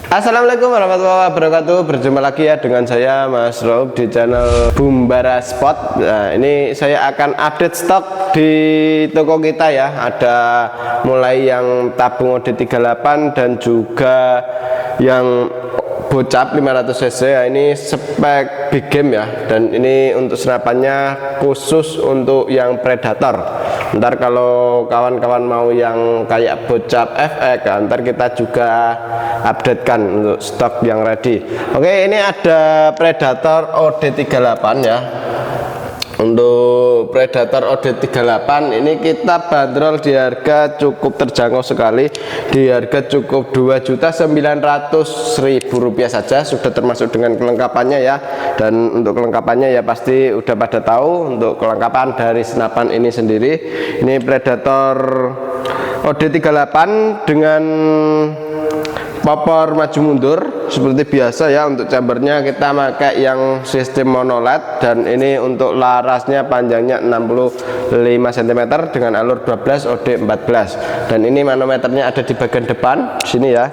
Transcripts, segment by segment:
Assalamualaikum warahmatullahi wabarakatuh. Berjumpa lagi ya dengan saya Mas Raub di channel Bumbara Spot. Nah, ini saya akan update stok di toko kita ya. Ada mulai yang tabung OD38 dan juga yang bocap 500 cc ya. Ini spek big game ya, dan ini untuk senapannya khusus untuk yang predator. Ntar kalau kawan-kawan mau yang kayak bocap FX, ntar kita juga update kan untuk stok yang ready. Oke, ini ada predator OD38 ya. Untuk predator OD38 ini kita bandrol di harga cukup terjangkau sekali, di harga cukup Rp2.900.000 saja, sudah termasuk dengan kelengkapannya ya. Dan untuk kelengkapannya ya pasti udah pada tahu. Untuk kelengkapan dari senapan ini sendiri, ini predator OD38 dengan popor maju mundur seperti biasa ya. Untuk chambernya kita pakai yang sistem monoled, dan ini untuk larasnya panjangnya 65 cm dengan alur 12 OD14, dan ini manometernya ada di bagian depan sini ya.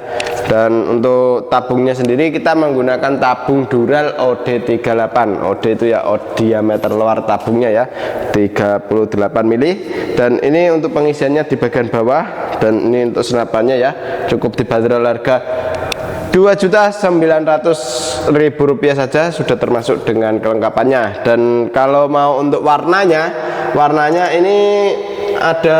Dan untuk tabungnya sendiri kita menggunakan tabung Dural OD38. OD itu ya diameter luar tabungnya ya, 38 mili. Dan ini untuk pengisiannya di bagian bawah, dan ini untuk senapannya ya cukup dibanderol harga Rp2.900.000 saja, sudah termasuk dengan kelengkapannya. Dan kalau mau untuk warnanya ini ada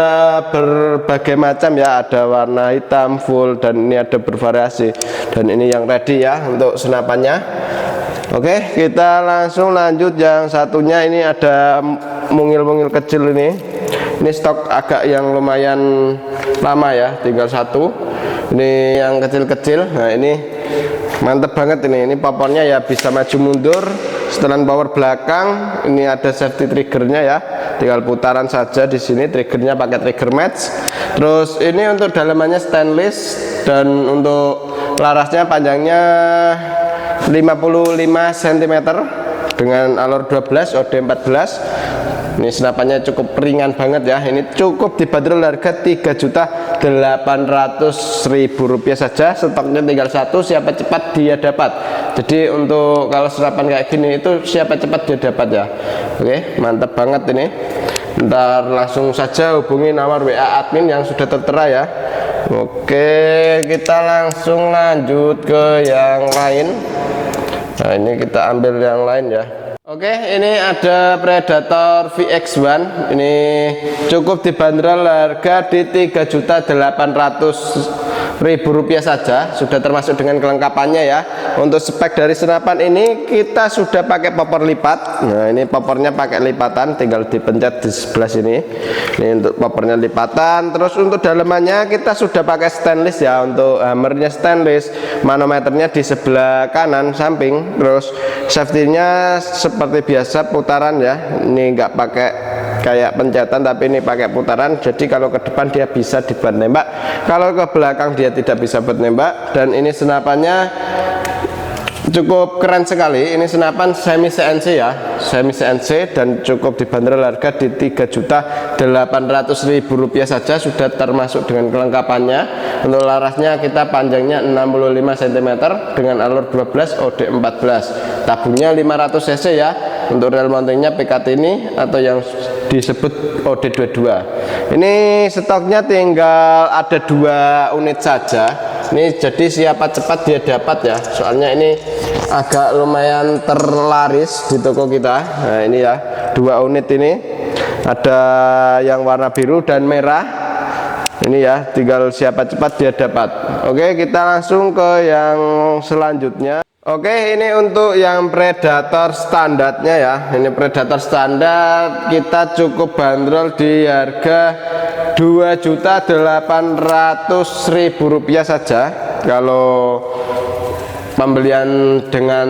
berbagai macam ya, ada warna hitam full, dan ini ada bervariasi. Dan ini yang ready ya untuk senapannya. Oke, kita langsung lanjut yang satunya. Ini ada mungil-mungil kecil ini stok agak yang lumayan lama ya, tinggal satu. Ini yang kecil-kecil. Nah, ini mantep banget ini popornya ya, bisa maju mundur, setelan power belakang. Ini ada safety triggernya ya, tinggal putaran saja di sini. Triggernya pakai trigger match. Terus ini untuk dalamannya stainless, dan untuk larasnya panjangnya 55 cm dengan alur 12 OD14. Ini senapannya cukup ringan banget ya. Ini cukup dibanderol harga Rp3.800.000 saja. Stoknya tinggal satu, siapa cepat dia dapat. Jadi untuk kalau senapan kayak gini itu siapa cepat dia dapat ya. Oke, mantap banget ini. Ntar langsung saja hubungi nomor WA admin yang sudah tertera ya. Oke, kita langsung lanjut ke yang lain. Nah, ini kita ambil yang lain ya. Oke, ini ada Predator VX1. Ini cukup dibanderol harga di Rp3.800.000 saja, sudah termasuk dengan kelengkapannya ya. Untuk spek dari senapan ini kita sudah pakai popor lipat. Nah, ini popornya pakai lipatan, tinggal dipencet di sebelah sini. Ini untuk popornya lipatan. Terus untuk dalamannya kita sudah pakai stainless ya. Untuk hammernya stainless, manometernya di sebelah kanan samping. Terus safety-nya seperti biasa putaran ya. Ini enggak pakai kayak pencetan, tapi ini pakai putaran. Jadi kalau ke depan dia bisa dibuat nembak, kalau ke belakang dia tidak bisa buat nembak. Dan ini senapannya cukup keren sekali. Ini senapan semi CNC ya, semi CNC, dan cukup dibanderol harga di Rp3.800.000 saja, sudah termasuk dengan kelengkapannya. Untuk larasnya kita panjangnya 65 cm dengan alur 12 OD14. Tabungnya 500 cc ya. Untuk rel mountingnya PKT ini atau yang disebut OD22. Ini stoknya tinggal ada 2 unit saja. Ini jadi siapa cepat dia dapat ya. Soalnya ini agak lumayan terlaris di toko kita. Nah, ini ya 2 unit ini. Ada yang warna biru dan merah. Ini ya, tinggal siapa cepat dia dapat. Oke, kita langsung ke yang selanjutnya. Oke, ini untuk yang Predator standarnya ya. Ini Predator standar kita cukup bandrol di harga Rp2.800.000 saja. Kalau pembelian dengan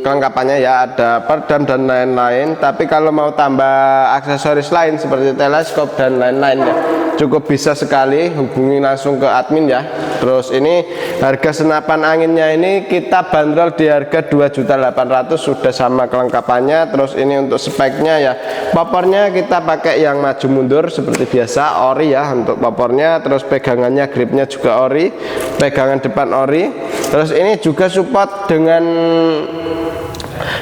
kelengkapannya ya, ada peredam dan lain-lain. Tapi kalau mau tambah aksesoris lain seperti teleskop dan lain-lain ya, cukup bisa sekali, hubungi langsung ke admin ya. Terus ini harga senapan anginnya ini kita bandrol di harga 2.800.000, sudah sama kelengkapannya. Terus ini untuk speknya ya, popornya kita pakai yang maju mundur seperti biasa, ori ya untuk popornya. Terus pegangannya, gripnya juga ori, pegangan depan ori. Terus ini juga support dengan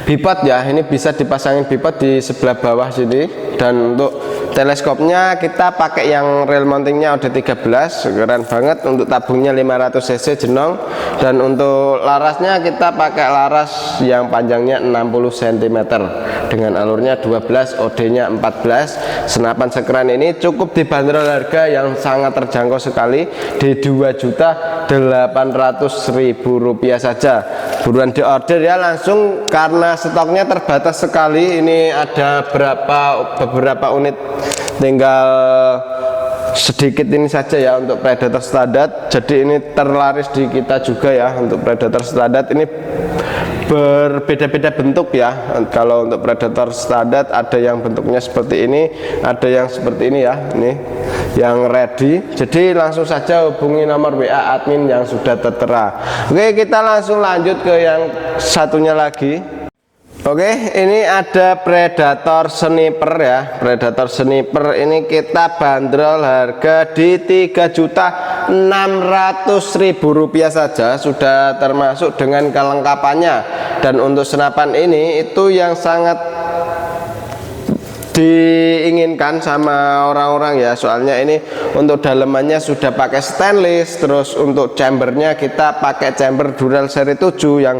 bipod ya, ini bisa dipasangin bipod di sebelah bawah sini. Dan untuk teleskopnya kita pakai yang rail mountingnya OD13, keren banget. Untuk tabungnya 500 cc jenong. Dan untuk larasnya kita pakai laras yang panjangnya 60 cm dengan alurnya 12, OD-nya 14. Senapan sekeren ini cukup dibanderol harga yang sangat terjangkau sekali di Rp2.800.000 saja. Buruan diorder ya langsung, karena stoknya terbatas sekali. Ini ada beberapa unit, tinggal sedikit ini saja ya untuk Predator standar. Jadi ini terlaris di kita juga ya. Untuk Predator standar ini berbeda-beda bentuk ya. Kalau untuk Predator standar ada yang bentuknya seperti ini, ada yang seperti ini ya, ini yang ready. Jadi langsung saja hubungi nomor WA admin yang sudah tertera. Oke, kita langsung lanjut ke yang satunya lagi. Oke, ini ada Predator Sniper ya. Predator Sniper ini kita bandrol harga di Rp3.600.000 saja, sudah termasuk dengan kelengkapannya. Dan untuk senapan ini itu yang sangat diinginkan sama orang-orang ya, soalnya ini untuk dalemannya sudah pakai stainless. Terus untuk chambernya kita pakai chamber Dural seri 7 yang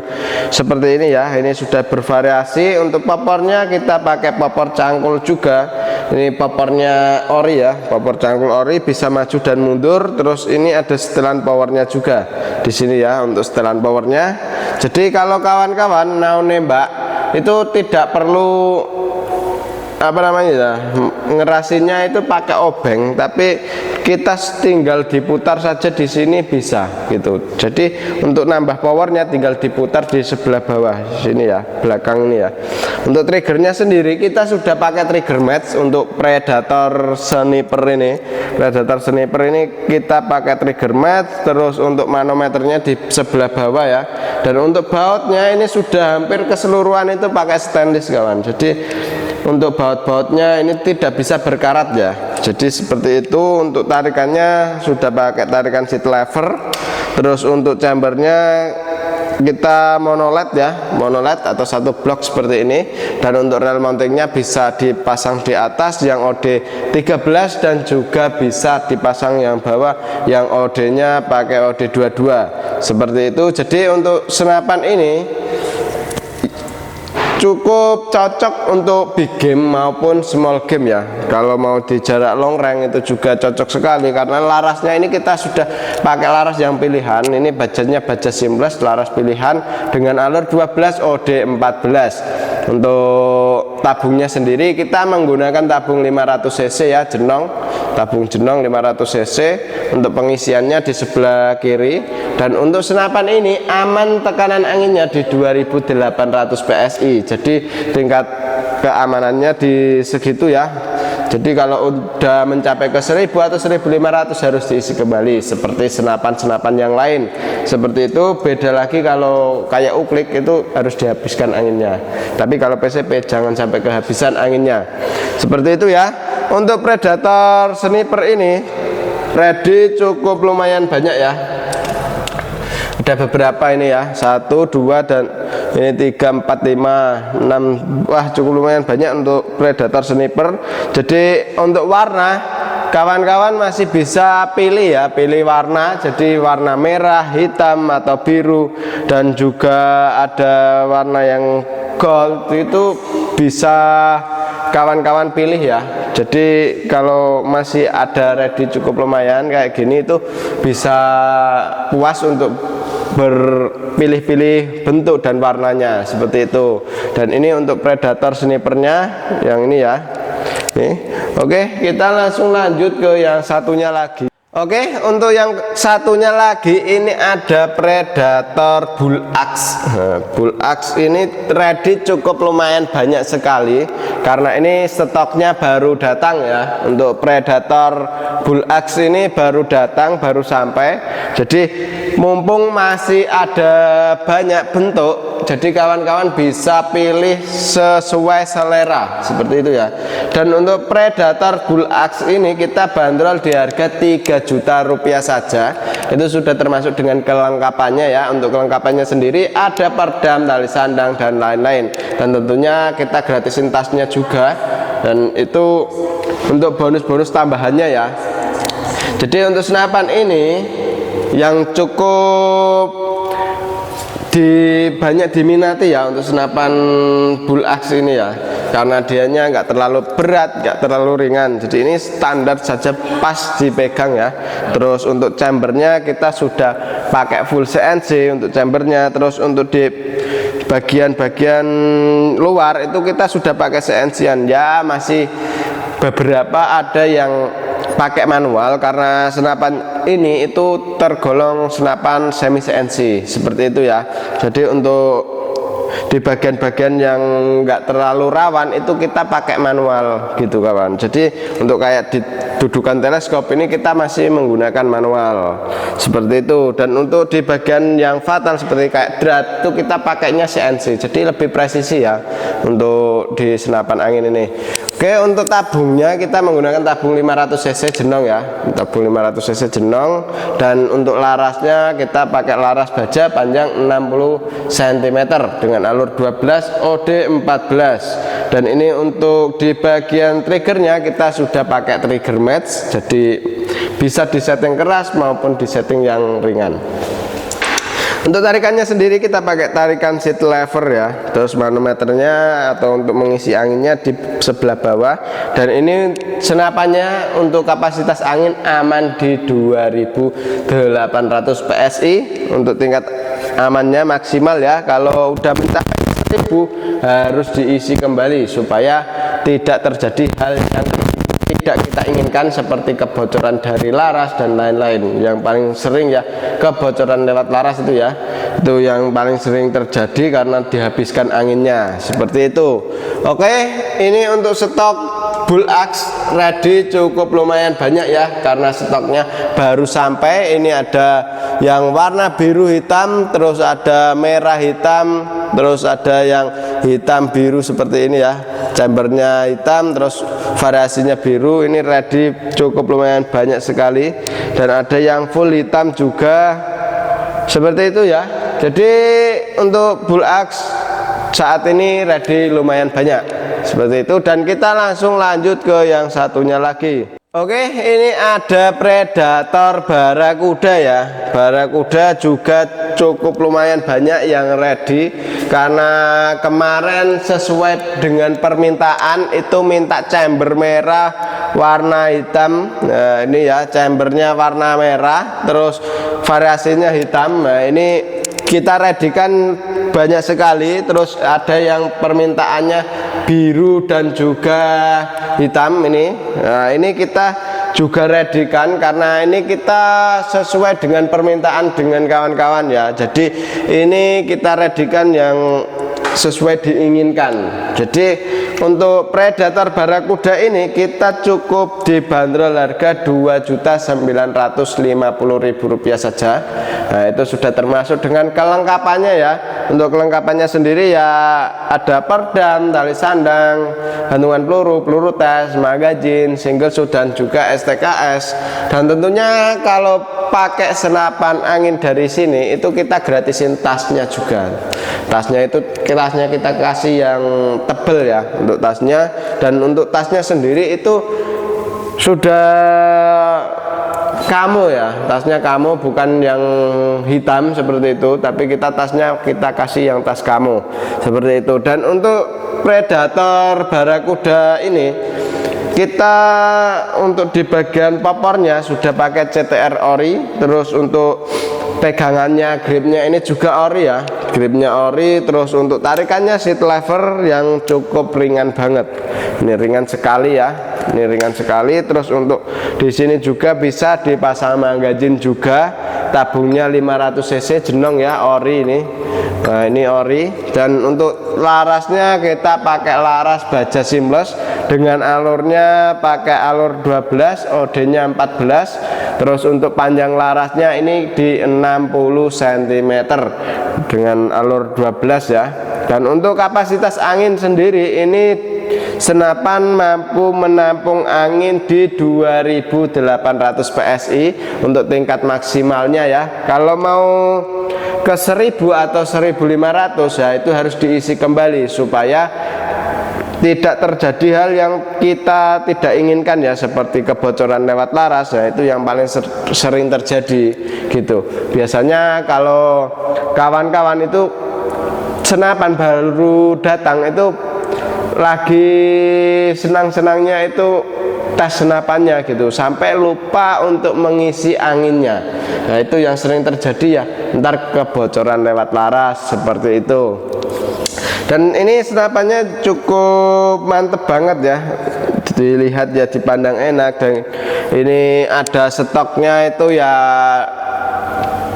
seperti ini ya. Ini sudah bervariasi. Untuk popornya kita pakai popor cangkul juga. Ini popornya ori ya, popor cangkul ori, bisa maju dan mundur. Terus ini ada setelan powernya juga di sini ya, untuk setelan powernya. Jadi kalau kawan-kawan mau nembak itu tidak perlu ngerasinnya itu pakai obeng, tapi kita tinggal diputar saja di sini bisa gitu. Jadi untuk nambah powernya tinggal diputar di sebelah bawah sini ya, belakang ini ya. Untuk triggernya sendiri kita sudah pakai trigger match untuk Predator Sniper ini. Predator Sniper ini kita pakai trigger match. Terus untuk manometernya di sebelah bawah ya. Dan untuk bautnya ini sudah hampir keseluruhan itu pakai stainless kawan. Jadi untuk baut-bautnya ini tidak bisa berkarat ya. Jadi seperti itu. Untuk tarikannya sudah pakai tarikan seat lever. Terus untuk chambernya kita monoled ya, monoled atau satu blok seperti ini. Dan untuk rail mountingnya bisa dipasang di atas yang OD 13 dan juga bisa dipasang yang bawah yang OD nya pakai OD 22 seperti itu. Jadi untuk senapan ini cukup cocok untuk big game maupun small game ya. Kalau mau di jarak long range itu juga cocok sekali, karena larasnya ini kita sudah pakai laras yang pilihan. Ini budgetnya budget seamless, laras pilihan dengan alur 12, OD 14. Untuk tabungnya sendiri kita menggunakan tabung 500 cc ya, jenong, tabung jenong 500 cc. Untuk pengisiannya di sebelah kiri. Dan untuk senapan ini aman tekanan anginnya di 2800 PSI. Jadi tingkat keamanannya di segitu ya. Jadi kalau udah mencapai ke 1000 atau 1500 harus diisi kembali seperti senapan-senapan yang lain. Seperti itu. Beda lagi kalau kayak uklik itu harus dihabiskan anginnya. Tapi kalau PCP jangan sampai kehabisan anginnya. Seperti itu ya. Untuk Predator Sniper ini ready cukup lumayan banyak ya. Ada beberapa ini ya, 1, 2 dan ini 3, 4, 5, 6. Wah, cukup lumayan banyak untuk Predator Sniper. Jadi untuk warna kawan-kawan masih bisa pilih ya, pilih warna. Jadi warna merah, hitam atau biru, dan juga ada warna yang gold, itu bisa kawan-kawan pilih ya. Jadi kalau masih ada ready cukup lumayan kayak gini itu bisa puas untuk berpilih-pilih bentuk dan warnanya seperti itu. Dan ini untuk Predator Snipernya yang ini ya. Nih. Oke, kita langsung lanjut ke yang satunya lagi. Oke, untuk yang satunya lagi ini ada Predator Bull Axe. Bull Axe ini ready cukup lumayan banyak sekali karena ini stoknya baru datang ya. Untuk Predator Bull Axe ini baru datang, baru sampai. Jadi mumpung masih ada banyak bentuk, jadi kawan-kawan bisa pilih sesuai selera seperti itu ya. Dan untuk Predator Bull Axe ini kita bandrol di harga 3 juta rupiah saja. Itu sudah termasuk dengan kelengkapannya ya. Untuk kelengkapannya sendiri ada perdam, tali sandang dan lain-lain. Dan tentunya kita gratisin tasnya juga. Dan itu untuk bonus-bonus tambahannya ya. Jadi untuk senapan ini yang cukup banyak diminati ya untuk senapan Bull Axe ini ya, karena dianya nggak terlalu berat, nggak terlalu ringan. Jadi ini standar saja, pas dipegang ya. Terus untuk chambernya kita sudah pakai full CNC untuk chambernya. Terus untuk di bagian-bagian luar itu kita sudah pakai CNC-an ya. Masih beberapa ada yang pakai manual karena senapan ini itu tergolong senapan semi CNC seperti itu ya. Jadi untuk di bagian-bagian yang enggak terlalu rawan itu kita pakai manual gitu kawan. Jadi untuk kayak di dudukan teleskop ini kita masih menggunakan manual seperti itu. Dan untuk di bagian yang fatal seperti kayak drat itu kita pakainya CNC, jadi lebih presisi ya untuk di senapan angin ini. Oke, untuk tabungnya kita menggunakan tabung 500 cc jenong ya, tabung 500 cc jenong. Dan untuk larasnya kita pakai laras baja panjang 60 cm dengan alur 12 OD 14. Dan ini untuk di bagian triggernya kita sudah pakai trigger match, jadi bisa disetting keras maupun disetting yang ringan. Untuk tarikannya sendiri kita pakai tarikan seat lever ya. Terus manometernya atau untuk mengisi anginnya di sebelah bawah. Dan ini senapannya untuk kapasitas angin aman di 2800 PSI. Untuk tingkat amannya maksimal ya. Kalau udah mencapai 1000 harus diisi kembali supaya tidak terjadi hal yang tidak kita inginkan seperti kebocoran dari laras dan lain-lain. Yang paling sering ya kebocoran lewat laras itu ya, itu yang paling sering terjadi karena dihabiskan anginnya seperti itu. Oke, ini untuk stok Bull Axe ready cukup lumayan banyak ya, karena stoknya baru sampai. Ini ada yang warna biru hitam, terus ada merah hitam, terus ada yang hitam biru seperti ini ya. Chambernya hitam, terus variasinya biru. Ini ready cukup lumayan banyak sekali. Dan ada yang full hitam juga seperti itu ya. Jadi untuk Bull Axe saat ini ready lumayan banyak seperti itu. Dan kita langsung lanjut ke yang satunya lagi. Oke, ini ada Predator Barakuda ya. Barakuda juga cukup lumayan banyak yang ready, karena kemarin sesuai dengan permintaan itu minta chamber merah warna hitam. Nah ini ya, chambernya warna merah, terus variasinya hitam. Nah ini kita ready kan banyak sekali. Terus ada yang permintaannya biru dan juga hitam ini. Nah ini kita juga ready kan, karena ini kita sesuai dengan permintaan dengan kawan-kawan ya. Jadi ini kita ready kan yang sesuai diinginkan. Jadi untuk Predator Barakuda ini kita cukup dibanderol harga Rp2.950.000 saja. Nah itu sudah termasuk dengan kelengkapannya ya. Untuk kelengkapannya sendiri ya ada perdam, tali sandang, gantungan peluru, peluru tes, magazin, single shot dan juga STKS. Dan tentunya kalau pakai senapan angin dari sini itu kita gratisin tasnya juga. Tasnya itu kelasnya kita kasih yang tebel ya untuk tasnya. Dan untuk tasnya sendiri itu sudah kamu ya, tasnya kamu, bukan yang hitam seperti itu, tapi kita tasnya kita kasih yang tas kamu seperti itu. Dan untuk Predator Barakuda ini kita untuk di bagian popornya sudah pakai CTR ori. Terus untuk pegangannya, gripnya ini juga ori ya, gripnya ori. Terus untuk tarikannya seat lever yang cukup ringan banget, ini ringan sekali ya, ini ringan sekali. Terus untuk di sini juga bisa dipasang magazin juga, tabungnya 500 cc jenong ya, ori ini. Nah ini ori. Dan untuk larasnya kita pakai laras baja seamless dengan alurnya pakai alur 12, OD nya 14. Terus untuk panjang larasnya ini di 60 cm dengan alur 12 ya. Dan untuk kapasitas angin sendiri ini senapan mampu menampung angin di 2800 PSI untuk tingkat maksimalnya ya. Kalau mau ke 1000 atau 1500 ya itu harus diisi kembali supaya tidak terjadi hal yang kita tidak inginkan ya, seperti kebocoran lewat laras ya, itu yang paling sering terjadi gitu. Biasanya kalau kawan-kawan itu senapan baru datang itu lagi senang-senangnya itu tes senapannya gitu, sampai lupa untuk mengisi anginnya. Nah itu yang sering terjadi ya, ntar kebocoran lewat laras seperti itu. Dan ini senapannya cukup mantep banget ya, dilihat ya, dipandang enak. Dan ini ada stoknya itu ya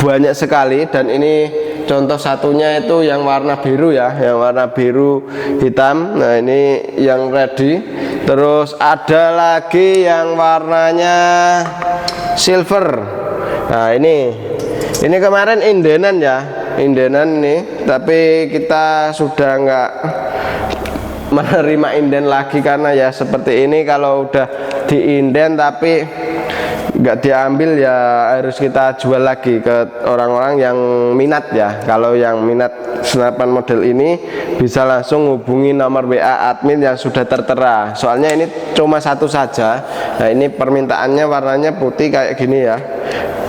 banyak sekali. Dan ini contoh satunya itu yang warna biru ya, yang warna biru hitam. Nah ini yang ready. Terus ada lagi yang warnanya silver. Nah ini kemarin indenan ya, indenan nih, tapi kita sudah nggak menerima inden lagi karena ya seperti ini, kalau udah diinden tapi nggak diambil ya harus kita jual lagi ke orang-orang yang minat ya. Kalau yang minat senapan model ini bisa langsung hubungi nomor WA admin yang sudah tertera, soalnya ini cuma satu saja. Nah ini permintaannya warnanya putih kayak gini ya.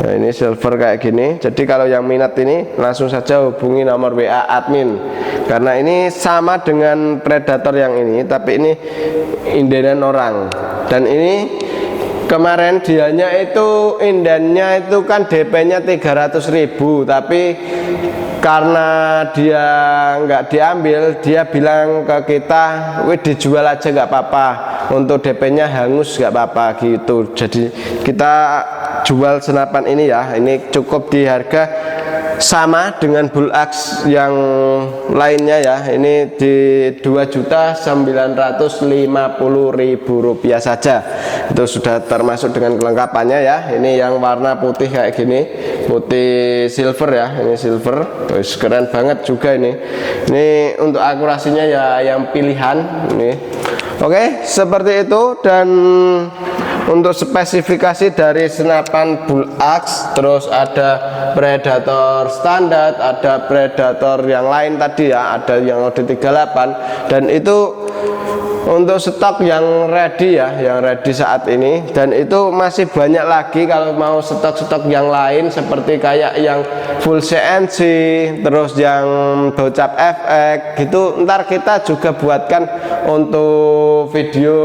Nah ini silver kayak gini. Jadi kalau yang minat ini langsung saja hubungi nomor WA admin, karena ini sama dengan Predator yang ini, tapi ini indenan orang. Dan ini kemarin dianya itu indennya itu kan DP-nya 300.000, tapi karena dia nggak diambil, dia bilang ke kita, wih dijual aja nggak apa-apa, untuk DP-nya hangus nggak apa-apa gitu. Jadi kita jual senapan ini ya, ini cukup di harga sama dengan Bull Axe yang lainnya ya. Ini di Rp2.950.000 saja. Itu sudah termasuk dengan kelengkapannya ya. Ini yang warna putih kayak gini, putih silver ya. Ini silver, terus keren banget juga ini. Ini untuk akurasinya ya yang pilihan ini. Oke, seperti itu. Dan untuk spesifikasi dari senapan Bull Axe, terus ada Predator standar, ada Predator yang lain tadi ya, ada yang OD38. Dan itu untuk stok yang ready ya, yang ready saat ini. Dan itu masih banyak lagi kalau mau stok-stok yang lain, seperti kayak yang full CNC, terus yang bocap FX gitu. Ntar kita juga buatkan untuk video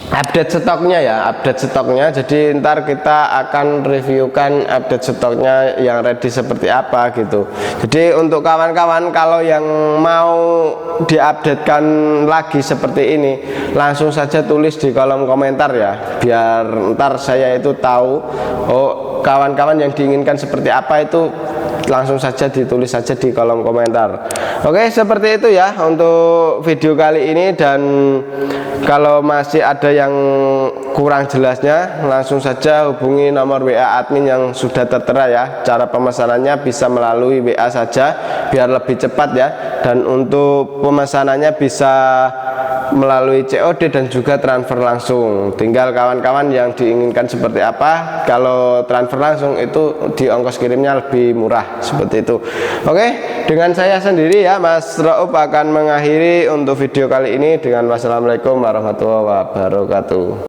update stoknya ya, update stoknya. Jadi ntar kita akan reviewkan update stoknya yang ready seperti apa gitu. Jadi untuk kawan-kawan kalau yang mau diupdatekan lagi seperti ini, langsung saja tulis di kolom komentar ya, biar ntar saya itu tahu, oh kawan-kawan yang diinginkan seperti apa, itu langsung saja ditulis saja di kolom komentar. Oke, seperti itu ya untuk video kali ini. Dan kalau masih ada yang kurang jelasnya, langsung saja hubungi nomor WA admin yang sudah tertera ya. Cara pemesanannya bisa melalui WA saja biar lebih cepat ya. Dan untuk pemesanannya bisa melalui COD dan juga transfer langsung. Tinggal kawan-kawan yang diinginkan seperti apa. Kalau transfer langsung itu di ongkos kirimnya lebih murah, seperti itu. Oke, dengan saya sendiri ya, Mas Rauf akan mengakhiri untuk video kali ini dengan wassalamualaikum warahmatullahi wabarakatuh.